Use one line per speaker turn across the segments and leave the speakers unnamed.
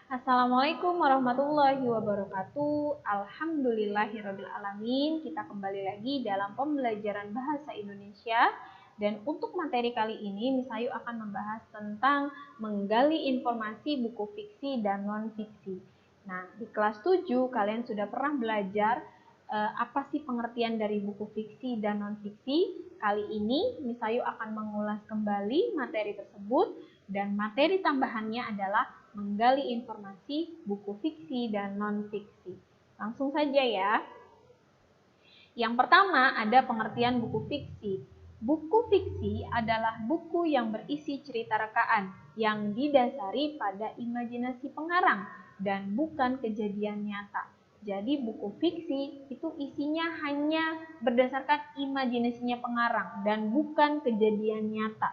Assalamualaikum warahmatullahi wabarakatuh. Alhamdulillahirabbil alamin. Kita kembali lagi dalam pembelajaran bahasa Indonesia. Dan untuk materi kali ini, Miss Ayu akan membahas tentang menggali informasi buku fiksi dan non-fiksi. Nah, di kelas 7 kalian sudah pernah belajar apa sih pengertian dari buku fiksi dan non-fiksi. Kali ini Miss Ayu akan mengulas kembali materi tersebut dan materi tambahannya adalah menggali informasi buku fiksi dan non-fiksi. Langsung saja ya. Yang pertama ada pengertian buku fiksi. Buku fiksi adalah buku yang berisi cerita rekaan yang didasari pada imajinasi pengarang dan bukan kejadian nyata. Jadi buku fiksi itu isinya hanya berdasarkan imajinasinya pengarang dan bukan kejadian nyata.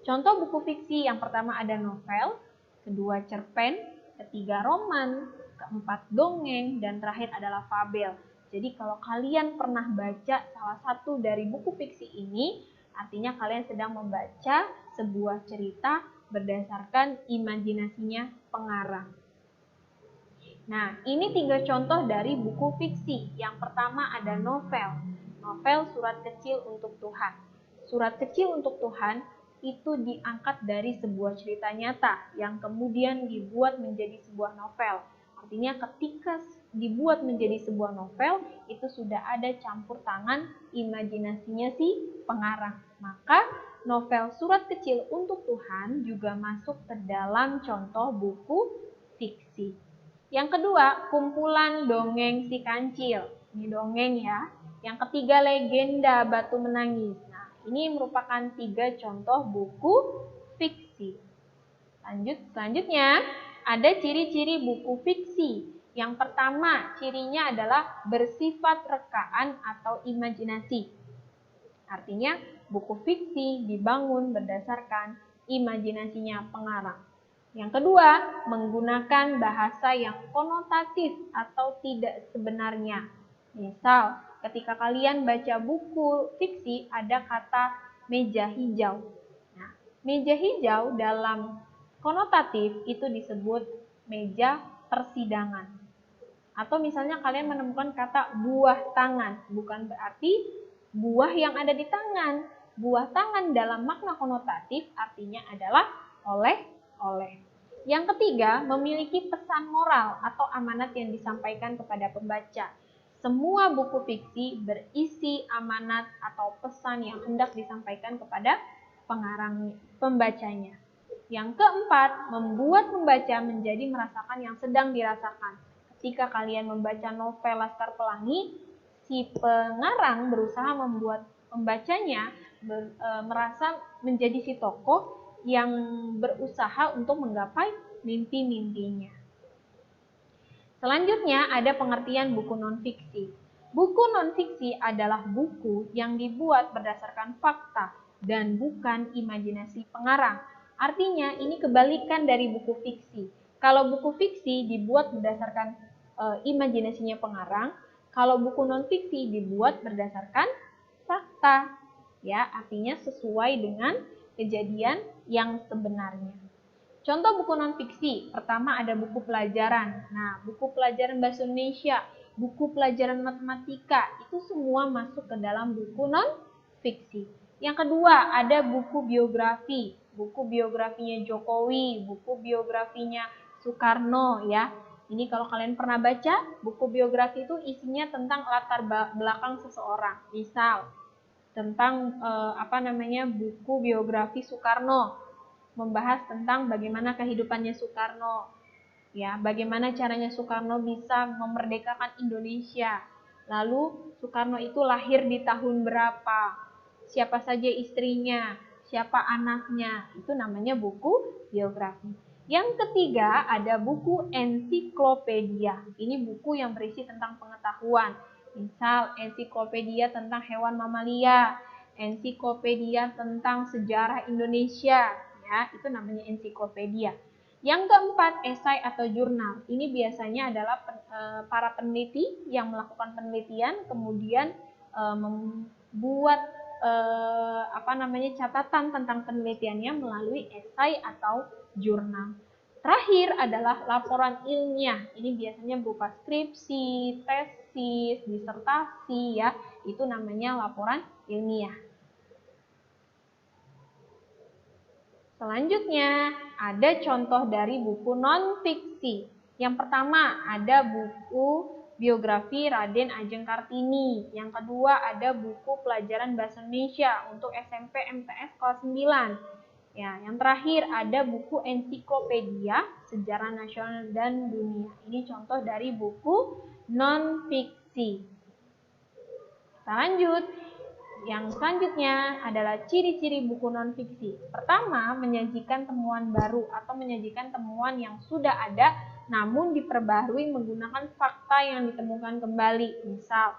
Contoh buku fiksi yang pertama ada novel, kedua cerpen, ketiga roman, keempat dongeng, dan terakhir adalah fabel. Jadi kalau kalian pernah baca salah satu dari buku fiksi ini, artinya kalian sedang membaca sebuah cerita berdasarkan imajinasinya pengarang. Nah, ini 3 contoh dari buku fiksi. Yang pertama ada novel. Novel Surat Kecil untuk Tuhan. Surat Kecil untuk Tuhan itu diangkat dari sebuah cerita nyata yang kemudian dibuat menjadi sebuah novel. Artinya ketika dibuat menjadi sebuah novel, itu sudah ada campur tangan imajinasinya si pengarang. Maka novel Surat Kecil untuk Tuhan juga masuk ke dalam contoh buku fiksi. Yang kedua, kumpulan dongeng si kancil. Ini dongeng ya. Yang ketiga, legenda Batu Menangis. Nah, ini merupakan 3 contoh buku fiksi. Selanjutnya, ada ciri-ciri buku fiksi. Yang pertama, cirinya adalah bersifat rekaan atau imajinasi. Artinya, buku fiksi dibangun berdasarkan imajinasinya pengarang. Yang kedua, menggunakan bahasa yang konotatif atau tidak sebenarnya. Misal, ketika kalian baca buku fiksi ada kata meja hijau. Nah, meja hijau dalam konotatif itu disebut meja persidangan. Atau misalnya kalian menemukan kata buah tangan, bukan berarti buah yang ada di tangan. Buah tangan dalam makna konotatif artinya adalah oleh-oleh. Yang ketiga, memiliki pesan moral atau amanat yang disampaikan kepada pembaca. Semua buku fiksi berisi amanat atau pesan yang hendak disampaikan kepada pembacanya. Yang keempat, membuat pembaca menjadi merasakan yang sedang dirasakan. Ketika kalian membaca novel Laskar Pelangi, si pengarang berusaha membuat pembacanya merasa menjadi si tokoh yang berusaha untuk menggapai mimpi-mimpinya. Selanjutnya ada pengertian buku non-fiksi. Buku non-fiksi adalah buku yang dibuat berdasarkan fakta dan bukan imajinasi pengarang. Artinya ini kebalikan dari buku fiksi. Kalau buku fiksi dibuat berdasarkan imajinasinya pengarang, kalau buku non-fiksi dibuat berdasarkan fakta. Ya, artinya sesuai dengan kejadian yang sebenarnya. Contoh buku non-fiksi, pertama ada buku pelajaran. Nah, buku pelajaran bahasa Indonesia, buku pelajaran matematika, itu semua masuk ke dalam buku non-fiksi. Yang kedua, ada buku biografi, buku biografinya Jokowi, buku biografinya Soekarno ya. Ini kalau kalian pernah baca, buku biografi itu isinya tentang latar belakang seseorang. Misal, tentang buku biografi Soekarno, membahas tentang bagaimana kehidupannya Soekarno, ya, bagaimana caranya Soekarno bisa memerdekakan Indonesia. Lalu Soekarno itu lahir di tahun berapa, siapa saja istrinya, siapa anaknya, itu namanya buku biografi. Yang ketiga ada buku ensiklopedia. Ini buku yang berisi tentang pengetahuan. Misal ensiklopedia tentang hewan mamalia, ensiklopedia tentang sejarah Indonesia, ya, itu namanya ensiklopedia. Yang keempat, esai atau jurnal. Ini biasanya adalah para peneliti yang melakukan penelitian kemudian membuat catatan tentang penelitiannya melalui esai atau jurnal. Terakhir adalah laporan ilmiah. Ini biasanya berupa skripsi, tesis, disertasi ya. Itu namanya laporan ilmiah. Selanjutnya, ada contoh dari buku non-fiksi. Yang pertama, ada buku biografi Raden Ajeng Kartini. Yang kedua, ada buku pelajaran bahasa Indonesia untuk SMP MTS kelas 9. Ya, yang terakhir ada buku ensiklopedia Sejarah Nasional dan Dunia. Ini contoh dari buku non-fiksi. Kita lanjut. Yang selanjutnya adalah ciri-ciri buku non-fiksi. Pertama, menyajikan temuan baru atau menyajikan temuan yang sudah ada namun diperbaharui menggunakan fakta yang ditemukan kembali. Misal,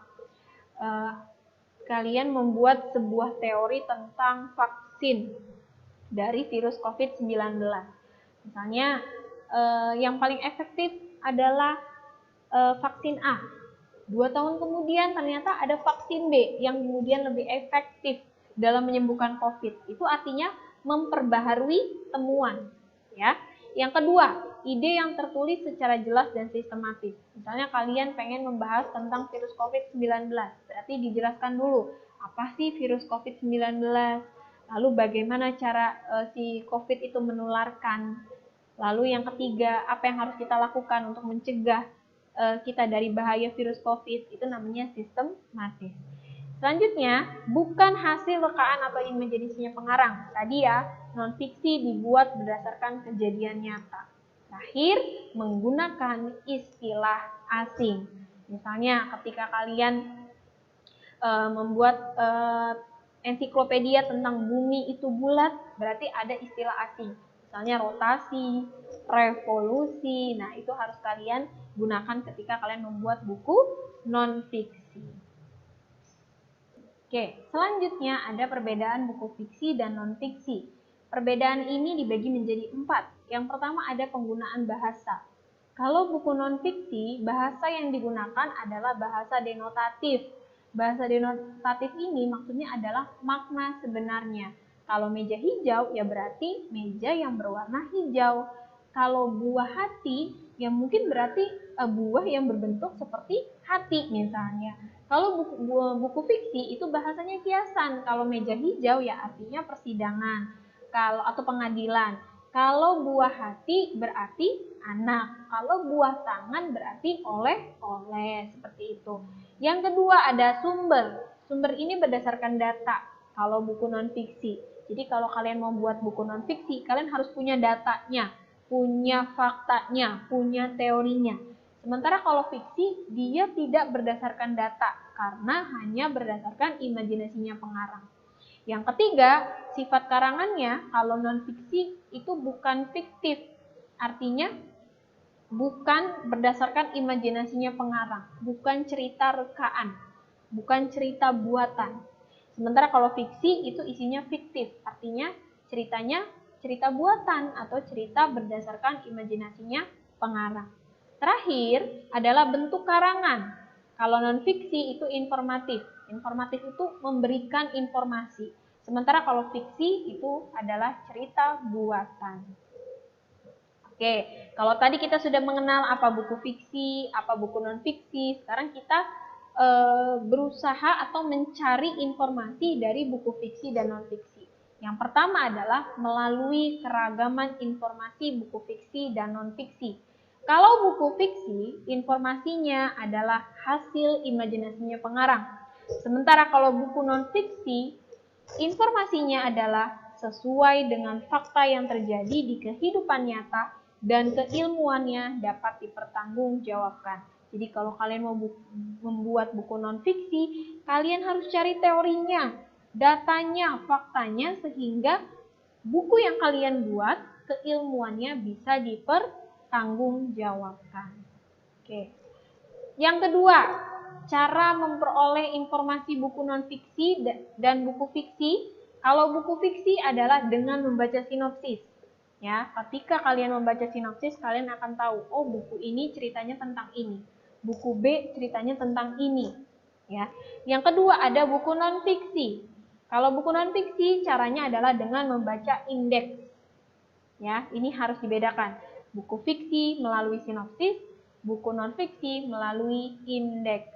kalian membuat sebuah teori tentang vaksin dari virus COVID-19. Misalnya, yang paling efektif adalah vaksin A. 2 tahun kemudian ternyata ada vaksin B yang kemudian lebih efektif dalam menyembuhkan COVID. Itu artinya memperbaharui temuan. Ya. Yang kedua, ide yang tertulis secara jelas dan sistematis. Misalnya kalian pengen membahas tentang virus COVID-19, berarti dijelaskan dulu apa sih virus COVID-19, lalu bagaimana cara si COVID itu menularkan. Lalu yang ketiga, apa yang harus kita lakukan untuk mencegah kita dari bahaya virus COVID, itu namanya sistematis. Selanjutnya, bukan hasil rekaan atau imajinasinya pengarang. Tadi ya, non-fiksi dibuat berdasarkan kejadian nyata. Terakhir, menggunakan istilah asing. Misalnya, ketika kalian membuat ensiklopedia tentang bumi itu bulat, berarti ada istilah asing. Misalnya rotasi, revolusi. Nah, itu harus kalian gunakan ketika kalian membuat buku non-fiksi. Oke, selanjutnya ada perbedaan buku fiksi dan non-fiksi. Perbedaan ini dibagi menjadi 4. Yang pertama ada penggunaan bahasa. Kalau buku non-fiksi, bahasa yang digunakan adalah bahasa denotatif. Bahasa denotatif ini maksudnya adalah makna sebenarnya. Kalau meja hijau, ya berarti meja yang berwarna hijau. Kalau buah hati, ya mungkin berarti buah yang berbentuk seperti hati misalnya. Kalau buku fiksi itu bahasanya kiasan. Kalau meja hijau ya artinya persidangan atau pengadilan. Kalau buah hati berarti anak. Kalau buah tangan berarti oleh-oleh, seperti itu. Yang kedua ada sumber. Sumber ini berdasarkan data. Kalau buku non-fiksi. Jadi kalau kalian mau buat buku non-fiksi, kalian harus punya datanya, punya faktanya, punya teorinya. Sementara kalau fiksi, dia tidak berdasarkan data, karena hanya berdasarkan imajinasinya pengarang. Yang ketiga, sifat karangannya, kalau non-fiksi itu bukan fiktif, artinya bukan berdasarkan imajinasinya pengarang, bukan cerita rekaan, bukan cerita buatan. Sementara kalau fiksi itu isinya fiktif, artinya ceritanya cerita buatan atau cerita berdasarkan imajinasinya pengarang. Terakhir adalah bentuk karangan. Kalau non-fiksi itu informatif. Informatif itu memberikan informasi. Sementara kalau fiksi itu adalah cerita buatan. Oke, kalau tadi kita sudah mengenal apa buku fiksi, apa buku non-fiksi, sekarang kita berusaha atau mencari informasi dari buku fiksi dan non-fiksi. Yang pertama adalah melalui keragaman informasi buku fiksi dan non-fiksi. Kalau buku fiksi, informasinya adalah hasil imajinasinya pengarang. Sementara kalau buku non-fiksi, informasinya adalah sesuai dengan fakta yang terjadi di kehidupan nyata dan keilmuannya dapat dipertanggungjawabkan. Jadi kalau kalian mau membuat buku non-fiksi, kalian harus cari teorinya, datanya, faktanya, sehingga buku yang kalian buat, keilmuannya bisa dipertanggungjawabkan. Oke. Yang kedua, cara memperoleh informasi buku non-fiksi dan buku fiksi. Kalau buku fiksi adalah dengan membaca sinopsis. Ya, ketika kalian membaca sinopsis, kalian akan tahu, oh buku ini ceritanya tentang ini. Buku B ceritanya tentang ini. Ya. Yang kedua ada buku non-fiksi. Kalau buku non-fiksi caranya adalah dengan membaca indeks. Ya, ini harus dibedakan. buku fiksi melalui sinopsis, buku non-fiksi melalui indeks.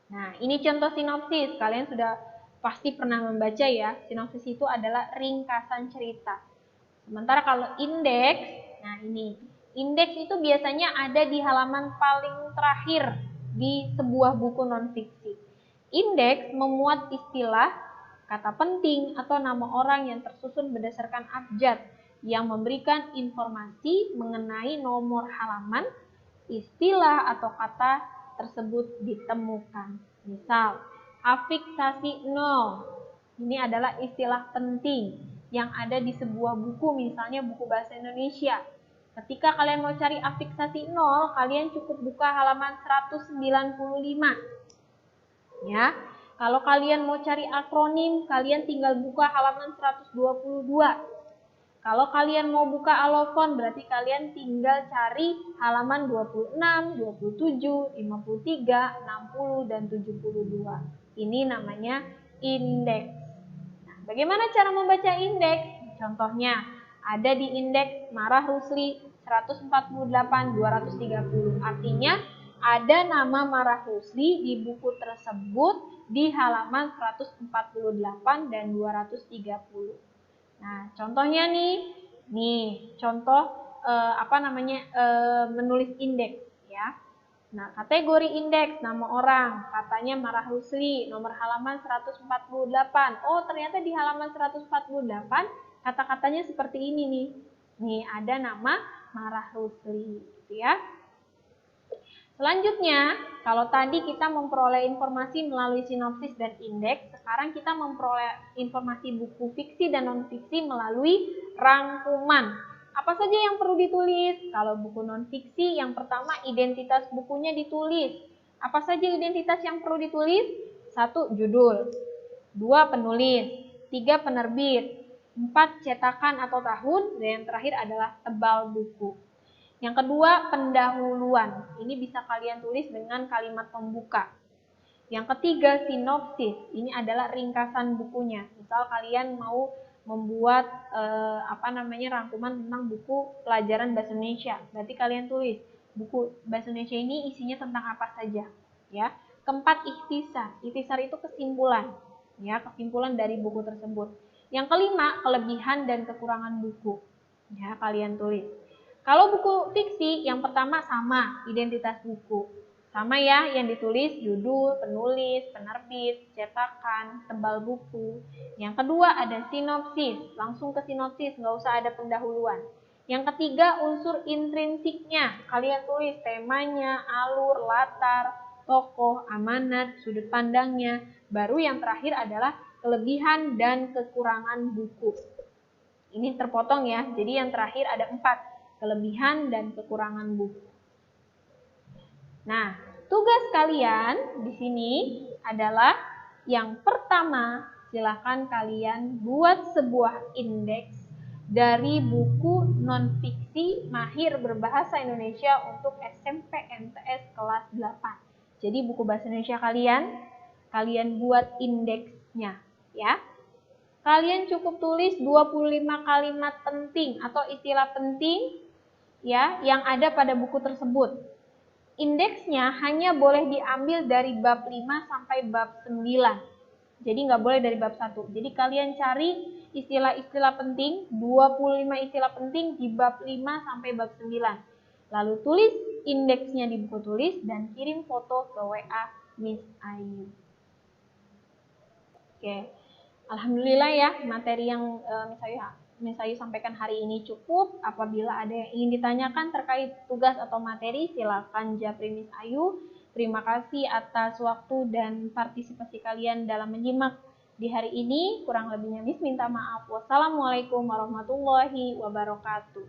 Nah, ini contoh sinopsis. Kalian sudah pasti pernah membaca ya. Sinopsis itu adalah ringkasan cerita. Sementara kalau indeks, nah ini. Indeks itu biasanya ada di halaman paling terakhir di sebuah buku non-fiksi. Indeks memuat istilah, kata penting, atau nama orang yang tersusun berdasarkan abjad yang memberikan informasi mengenai nomor halaman, istilah atau kata tersebut ditemukan. Misal, afiksasi 0. Ini adalah istilah penting yang ada di sebuah buku, misalnya buku bahasa Indonesia. Ketika kalian mau cari afiksasi 0, kalian cukup buka halaman 195. Ya. Kalau kalian mau cari akronim, kalian tinggal buka halaman 122. Kalau kalian mau buka alofon, berarti kalian tinggal cari halaman 26, 27, 53, 60, dan 72. Ini namanya indeks. Nah, bagaimana cara membaca indeks? Contohnya, ada di indeks Marah Rusli 148-230. Artinya, ada nama Marah Rusli di buku tersebut di halaman 148 dan 230. Nah, contohnya nih contoh menulis indeks ya. Nah, kategori indeks nama orang, katanya Marah Rusli, nomor halaman 148. Oh, ternyata di halaman 148 kata-katanya seperti ini nih. Nih ada nama Marah Rusli gitu ya. Selanjutnya, kalau tadi kita memperoleh informasi melalui sinopsis dan indeks, sekarang kita memperoleh informasi buku fiksi dan non-fiksi melalui rangkuman. Apa saja yang perlu ditulis? Kalau buku non-fiksi, yang pertama identitas bukunya ditulis. Apa saja identitas yang perlu ditulis? 1. Judul, 2. Penulis, 3. Penerbit, 4. Cetakan atau tahun, dan yang terakhir adalah tebal buku. Yang kedua, pendahuluan. Ini bisa kalian tulis dengan kalimat pembuka. Yang ketiga, sinopsis. Ini adalah ringkasan bukunya. Misal kalian mau membuat rangkuman tentang buku pelajaran bahasa Indonesia. Berarti kalian tulis buku bahasa Indonesia ini isinya tentang apa saja, ya. Keempat, ikhtisar. Ikhtisar itu kesimpulan, ya, kesimpulan dari buku tersebut. Yang kelima, kelebihan dan kekurangan buku. Ya, kalian tulis. Kalau buku fiksi, yang pertama sama, identitas buku. Sama ya, yang ditulis judul, penulis, penerbit, cetakan, tebal buku. Yang kedua ada sinopsis, langsung ke sinopsis, nggak usah ada pendahuluan. Yang ketiga unsur intrinsiknya, kalian tulis temanya, alur, latar, tokoh, amanat, sudut pandangnya. Baru yang terakhir adalah kelebihan dan kekurangan buku. Ini terpotong ya, jadi yang terakhir ada 4. Kelebihan dan kekurangan buku. Nah, tugas kalian di sini adalah yang pertama, silakan kalian buat sebuah indeks dari buku non-fiksi Mahir Berbahasa Indonesia untuk SMP MTS kelas 8. Jadi buku bahasa Indonesia kalian buat indeksnya ya. Kalian cukup tulis 25 kalimat penting atau istilah penting ya yang ada pada buku tersebut. Indeksnya hanya boleh diambil dari bab 5 sampai bab 9. Jadi nggak boleh dari bab 1. Jadi kalian cari istilah-istilah penting, 25 istilah penting di bab 5 sampai bab 9. Lalu tulis indeksnya di buku tulis dan kirim foto ke WA Miss Ayu. Oke. Alhamdulillah ya, materi yang Miss Ayu sampaikan hari ini cukup. Apabila ada yang ingin ditanyakan terkait tugas atau materi, silakan japri Miss Ayu. Terima kasih atas waktu dan partisipasi kalian dalam menyimak di hari ini. Kurang lebihnya Miss minta maaf. Wassalamualaikum warahmatullahi wabarakatuh.